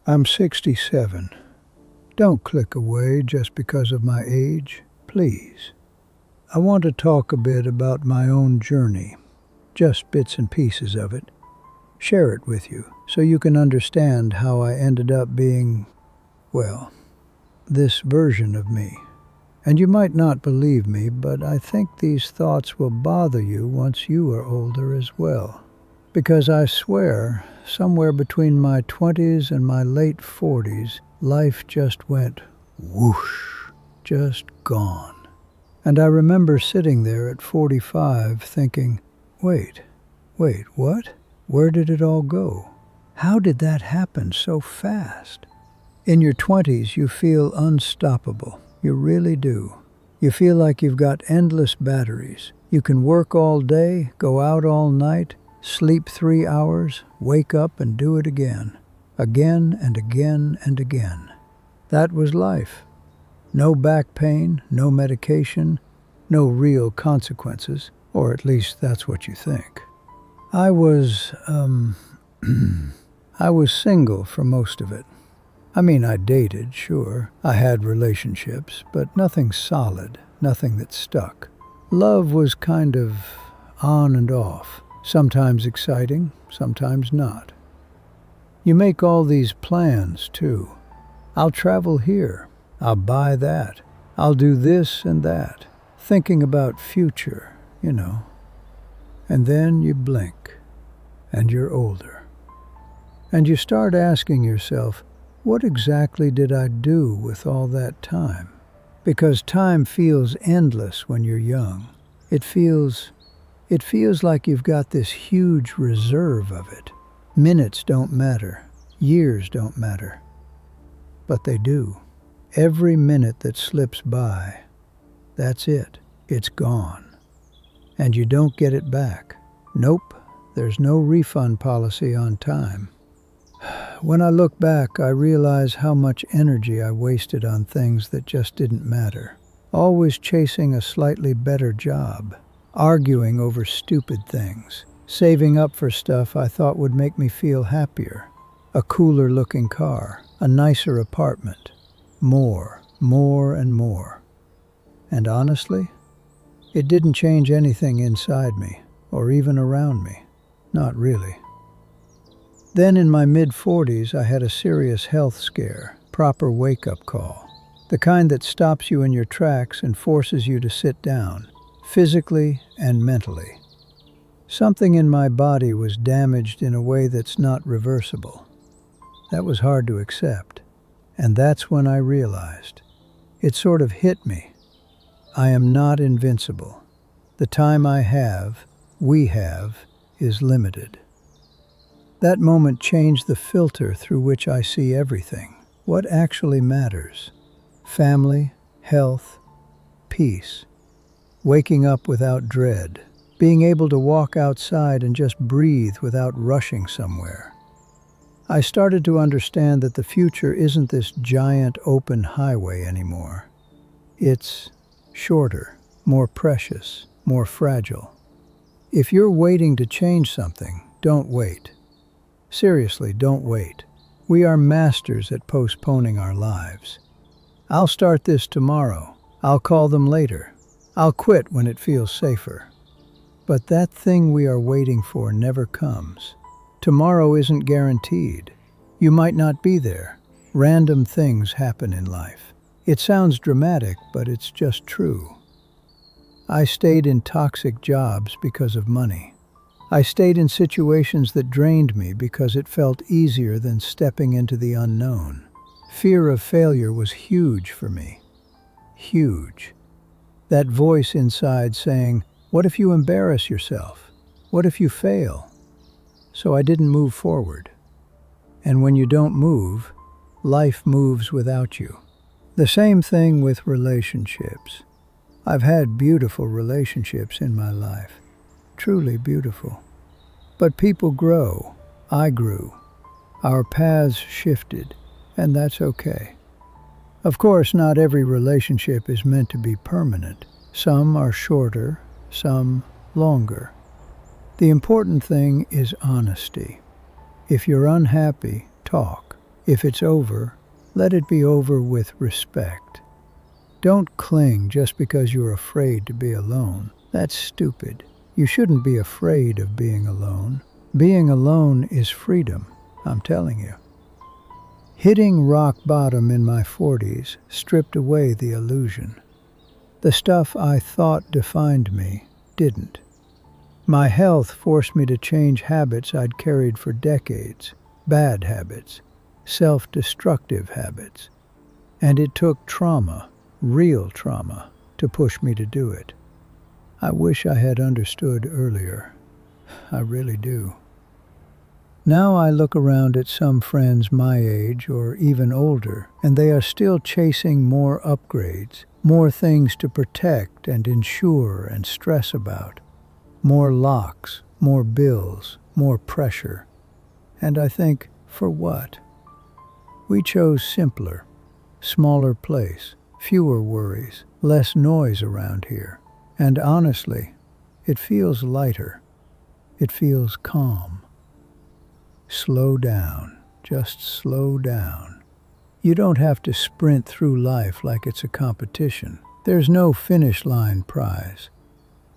I'm 67. Don't click away just because of my age, please. I want to talk a bit about my own journey, just bits and pieces of it. Share it with you so you can understand how I ended up being, well, this version of me. And you might not believe me, but I think these thoughts will bother you once you are older as well. Because I swear, somewhere between my 20s and my late 40s, life just went whoosh, just gone. And I remember sitting there at 45 thinking, wait, what? Where did it all go? How did that happen so fast? In your 20s, you feel unstoppable. You really do. You feel like you've got endless batteries. You can work all day, go out all night, sleep 3 hours, wake up and do it again. Again and again and again. That was life. No back pain, no medication, no real consequences, or at least that's what you think. I was single for most of it. I mean, I dated, sure. I had relationships, but nothing solid, nothing that stuck. Love was kind of on and off, sometimes exciting, sometimes not. You make all these plans, too. I'll travel here. I'll buy that. I'll do this and that. Thinking about future, you know. And then you blink, and you're older. And you start asking yourself, what exactly did I do with all that time? Because time feels endless when you're young. It feels like you've got this huge reserve of it. Minutes don't matter. Years don't matter. But they do. Every minute that slips by, that's it. It's gone. And you don't get it back. Nope, there's no refund policy on time. When I look back, I realize how much energy I wasted on things that just didn't matter. Always chasing a slightly better job, arguing over stupid things, saving up for stuff I thought would make me feel happier. A cooler looking car, a nicer apartment. More and more. And honestly, it didn't change anything inside me, or even around me. Not really. Then in my mid-40s, I had a serious health scare, proper wake-up call. The kind that stops you in your tracks and forces you to sit down, physically and mentally. Something in my body was damaged in a way that's not reversible. That was hard to accept. And that's when I realized. It sort of hit me. I am not invincible. The time we have, is limited. That moment changed the filter through which I see everything. What actually matters? Family, health, peace. Waking up without dread. Being able to walk outside and just breathe without rushing somewhere. I started to understand that the future isn't this giant open highway anymore. It's shorter, more precious, more fragile. If you're waiting to change something, don't wait. Seriously, don't wait. We are masters at postponing our lives. I'll start this tomorrow. I'll call them later. I'll quit when it feels safer. But that thing we are waiting for never comes. Tomorrow isn't guaranteed. You might not be there. Random things happen in life. It sounds dramatic, but it's just true. I stayed in toxic jobs because of money. I stayed in situations that drained me because it felt easier than stepping into the unknown. Fear of failure was huge for me. Huge. That voice inside saying, what if you embarrass yourself? What if you fail? So I didn't move forward. And when you don't move, life moves without you. The same thing with relationships. I've had beautiful relationships in my life. Truly beautiful. But people grow. I grew. Our paths shifted, and that's okay. Of course, not every relationship is meant to be permanent. Some are shorter, some longer. The important thing is honesty. If you're unhappy, talk. If it's over, let it be over with respect. Don't cling just because you're afraid to be alone. That's stupid. You shouldn't be afraid of being alone. Being alone is freedom, I'm telling you. Hitting rock bottom in my 40s stripped away the illusion. The stuff I thought defined me didn't. My health forced me to change habits I'd carried for decades, bad habits, self-destructive habits. And it took trauma, real trauma, to push me to do it. I wish I had understood earlier. I really do. Now I look around at some friends my age or even older, and they are still chasing more upgrades, more things to protect and insure and stress about, more locks, more bills, more pressure. And I think, for what? We chose simpler, smaller place, fewer worries, less noise around here. And honestly, it feels lighter. It feels calm. Slow down, just slow down. You don't have to sprint through life like it's a competition. There's no finish line prize.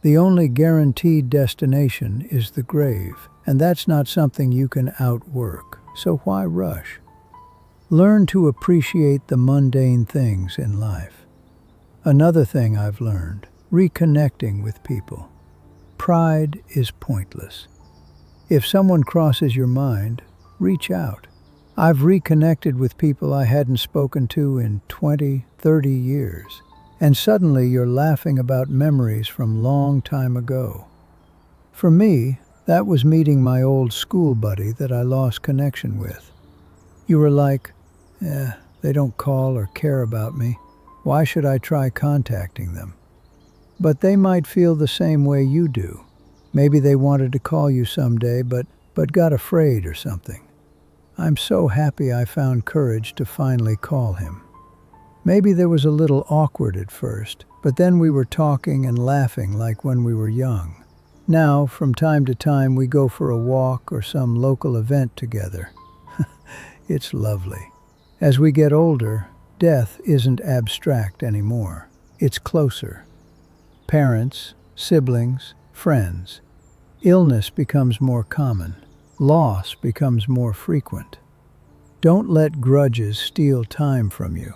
The only guaranteed destination is the grave, and that's not something you can outwork, so why rush? Learn to appreciate the mundane things in life. Another thing I've learned, reconnecting with people. Pride is pointless. If someone crosses your mind, reach out. I've reconnected with people I hadn't spoken to in 20, 30 years, and suddenly you're laughing about memories from long time ago. For me, that was meeting my old school buddy that I lost connection with. You were like, they don't call or care about me. Why should I try contacting them? But they might feel the same way you do. Maybe they wanted to call you someday, but got afraid or something. I'm so happy I found courage to finally call him. Maybe there was a little awkward at first, but then we were talking and laughing like when we were young. Now, from time to time, we go for a walk or some local event together. It's lovely. As we get older, death isn't abstract anymore. It's closer. Parents, siblings, friends. Illness becomes more common. Loss becomes more frequent. Don't let grudges steal time from you.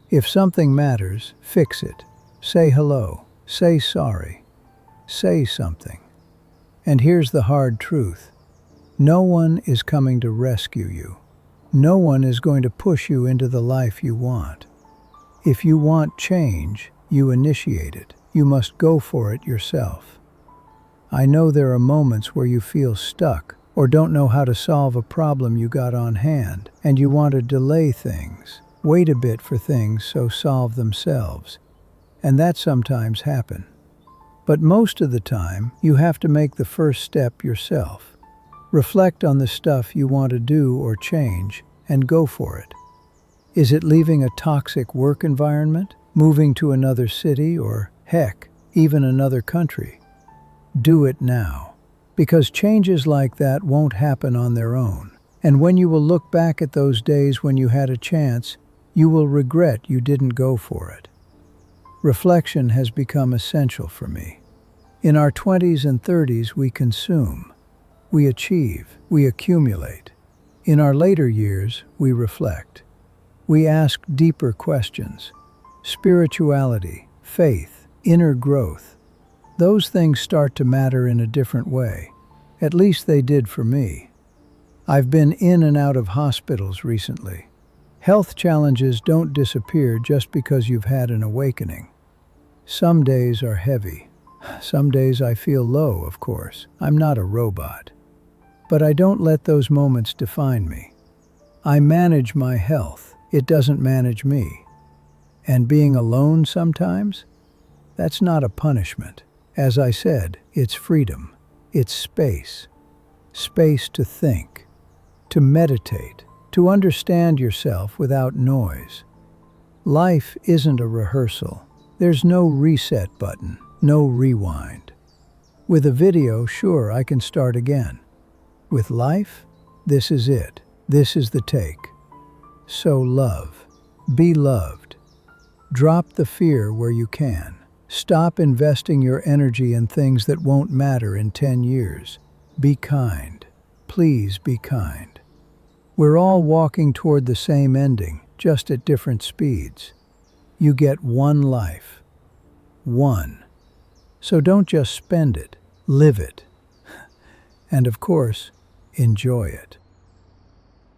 If something matters, fix it. Say hello. Say sorry. Say something. And here's the hard truth. No one is coming to rescue you. No one is going to push you into the life you want. If you want change, you initiate it. You must go for it yourself. I know there are moments where you feel stuck or don't know how to solve a problem you got on hand, and you want to delay things, wait a bit for things so solve themselves. And that sometimes happens. But most of the time, you have to make the first step yourself. Reflect on the stuff you want to do or change, and go for it. Is it leaving a toxic work environment, moving to another city, or, heck, even another country? Do it now, because changes like that won't happen on their own. And when you will look back at those days when you had a chance, you will regret you didn't go for it. Reflection has become essential for me. In our 20s and 30s, we consume, we achieve, we accumulate. In our later years, we reflect. We ask deeper questions. Spirituality, faith, inner growth. Those things start to matter in a different way. At least they did for me. I've been in and out of hospitals recently. Health challenges don't disappear just because you've had an awakening. Some days are heavy. Some days I feel low, of course. I'm not a robot. But I don't let those moments define me. I manage my health. It doesn't manage me. And being alone sometimes? That's not a punishment. As I said, it's freedom. It's space. Space to think, to meditate, to understand yourself without noise. Life isn't a rehearsal. There's no reset button, no rewind. With a video, sure, I can start again. With life, this is it. This is the take. So love. Be loved. Drop the fear where you can. Stop investing your energy in things that won't matter in 10 years. Be kind. Please be kind. We're all walking toward the same ending, just at different speeds. You get one life. One. So don't just spend it, live it. And of course, enjoy it.